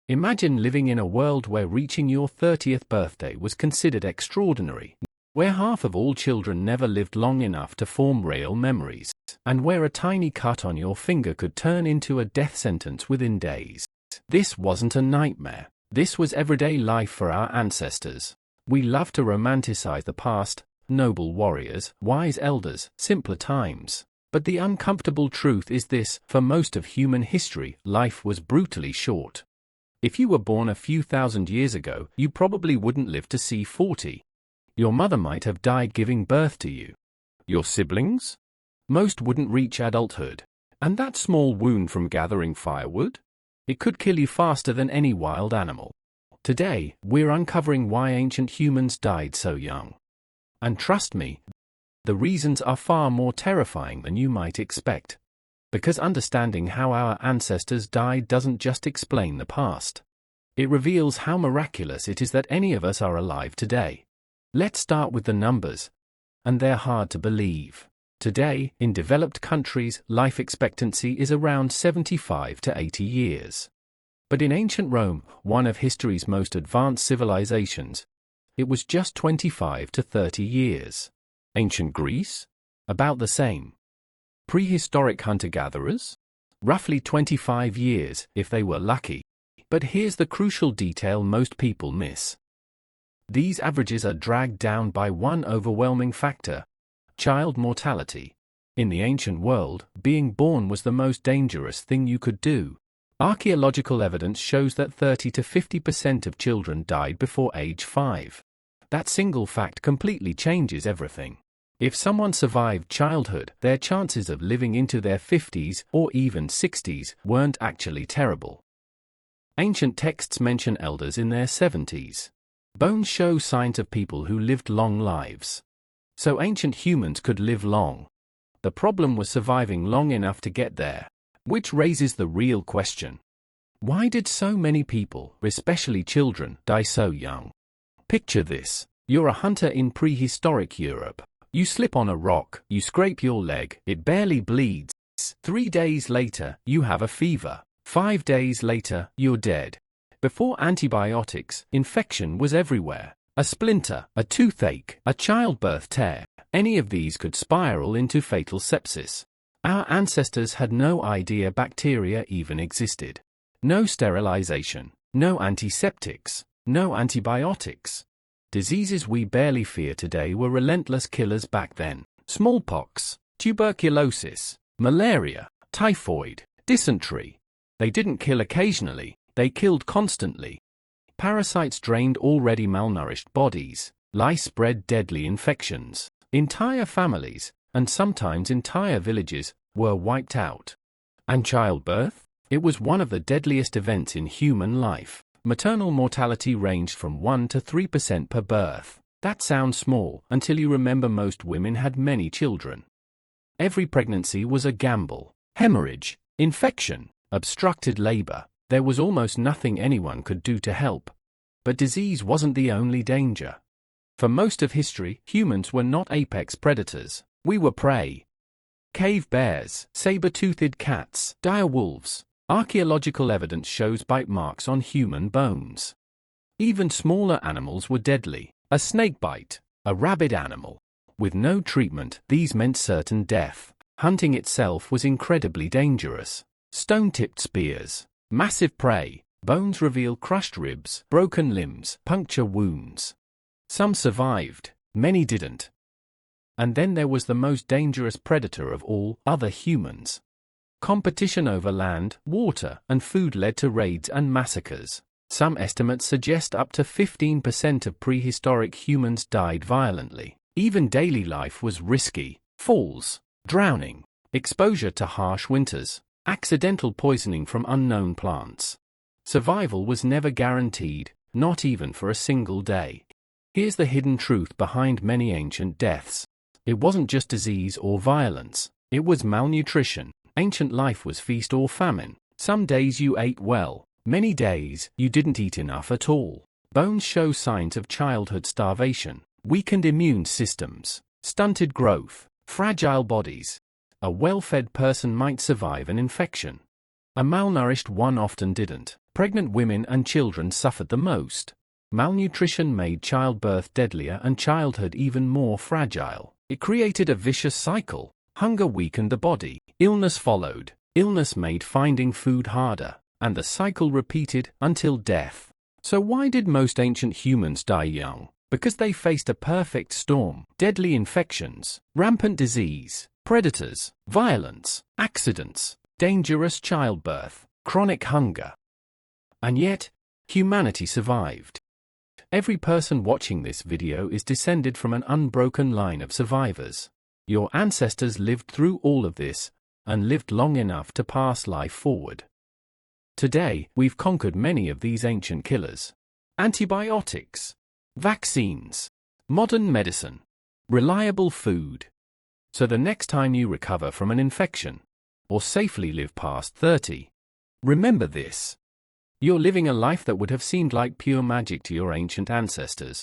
Imagine living in a world where reaching your 30th birthday was considered extraordinary, where half of all children never lived long enough to form real memories, and where a tiny cut on your finger could turn into a death sentence within days. This wasn't a nightmare. This was everyday life for our ancestors. We love to romanticize the past, noble warriors, wise elders, simpler times. But the uncomfortable truth is this: for most of human history, life was brutally short. If you were born a few thousand years ago, you probably wouldn't live to see 40. Your mother might have died giving birth to you. Your siblings? Most wouldn't reach adulthood. And that small wound from gathering firewood? It could kill you faster than any wild animal. Today, we're uncovering why ancient humans died so young. And trust me, the reasons are far more terrifying than you might expect. Because understanding how our ancestors died doesn't just explain the past. It reveals how miraculous it is that any of us are alive today. Let's start with the numbers. And they're hard to believe. Today, in developed countries, life expectancy is around 75 to 80 years. But in ancient Rome, one of history's most advanced civilizations, it was just 25 to 30 years. Ancient Greece? About the same. Prehistoric hunter-gatherers? Roughly 25 years, if they were lucky. But here's the crucial detail most people miss. These averages are dragged down by one overwhelming factor: child mortality. In the ancient world, being born was the most dangerous thing you could do. Archaeological evidence shows that 30 to 50% of children died before age 5. That single fact completely changes everything. If someone survived childhood, their chances of living into their 50s or even 60s weren't actually terrible. Ancient texts mention elders in their 70s. Bones show signs of people who lived long lives. So ancient humans could live long. The problem was surviving long enough to get there. Which raises the real question: why did so many people, especially children, die so young? Picture this. You're a hunter in prehistoric Europe. You slip on a rock, you scrape your leg, it barely bleeds. 3 days later, you have a fever. 5 days later, you're dead. Before antibiotics, infection was everywhere. A splinter, a toothache, a childbirth tear, any of these could spiral into fatal sepsis. Our ancestors had no idea bacteria even existed. No sterilization, no antiseptics, no antibiotics. Diseases we barely fear today were relentless killers back then. Smallpox, tuberculosis, malaria, typhoid, dysentery. They didn't kill occasionally, they killed constantly. Parasites drained already malnourished bodies. Lice spread deadly infections. Entire families, and sometimes entire villages, were wiped out. And childbirth? It was one of the deadliest events in human life. Maternal mortality ranged from 1 to 3% per birth. That sounds small, until you remember most women had many children. Every pregnancy was a gamble. Hemorrhage, infection, obstructed labor. There was almost nothing anyone could do to help. But disease wasn't the only danger. For most of history, humans were not apex predators. We were prey. Cave bears, saber-toothed cats, dire wolves. Archaeological evidence shows bite marks on human bones. Even smaller animals were deadly. A snake bite, a rabid animal. With no treatment, these meant certain death. Hunting itself was incredibly dangerous. Stone-tipped spears, massive prey, bones reveal crushed ribs, broken limbs, puncture wounds. Some survived, many didn't. And then there was the most dangerous predator of all, other humans. Competition over land, water, and food led to raids and massacres. Some estimates suggest up to 15% of prehistoric humans died violently. Even daily life was risky. Falls, drowning, exposure to harsh winters, accidental poisoning from unknown plants. Survival was never guaranteed, not even for a single day. Here's the hidden truth behind many ancient deaths. It wasn't just disease or violence. It was malnutrition. Ancient life was feast or famine. Some days you ate well. Many days, you didn't eat enough at all. Bones show signs of childhood starvation. Weakened immune systems. Stunted growth. Fragile bodies. A well-fed person might survive an infection. A malnourished one often didn't. Pregnant women and children suffered the most. Malnutrition made childbirth deadlier and childhood even more fragile. It created a vicious cycle. Hunger weakened the body. Illness followed. Illness made finding food harder. And the cycle repeated until death. So why did most ancient humans die young? Because they faced a perfect storm: deadly infections, rampant disease, predators, violence, accidents, dangerous childbirth, chronic hunger. And yet, humanity survived. Every person watching this video is descended from an unbroken line of survivors. Your ancestors lived through all of this, and lived long enough to pass life forward. Today, we've conquered many of these ancient killers. Antibiotics, vaccines, modern medicine, reliable food. So the next time you recover from an infection, or safely live past 30, remember this: you're living a life that would have seemed like pure magic to your ancient ancestors.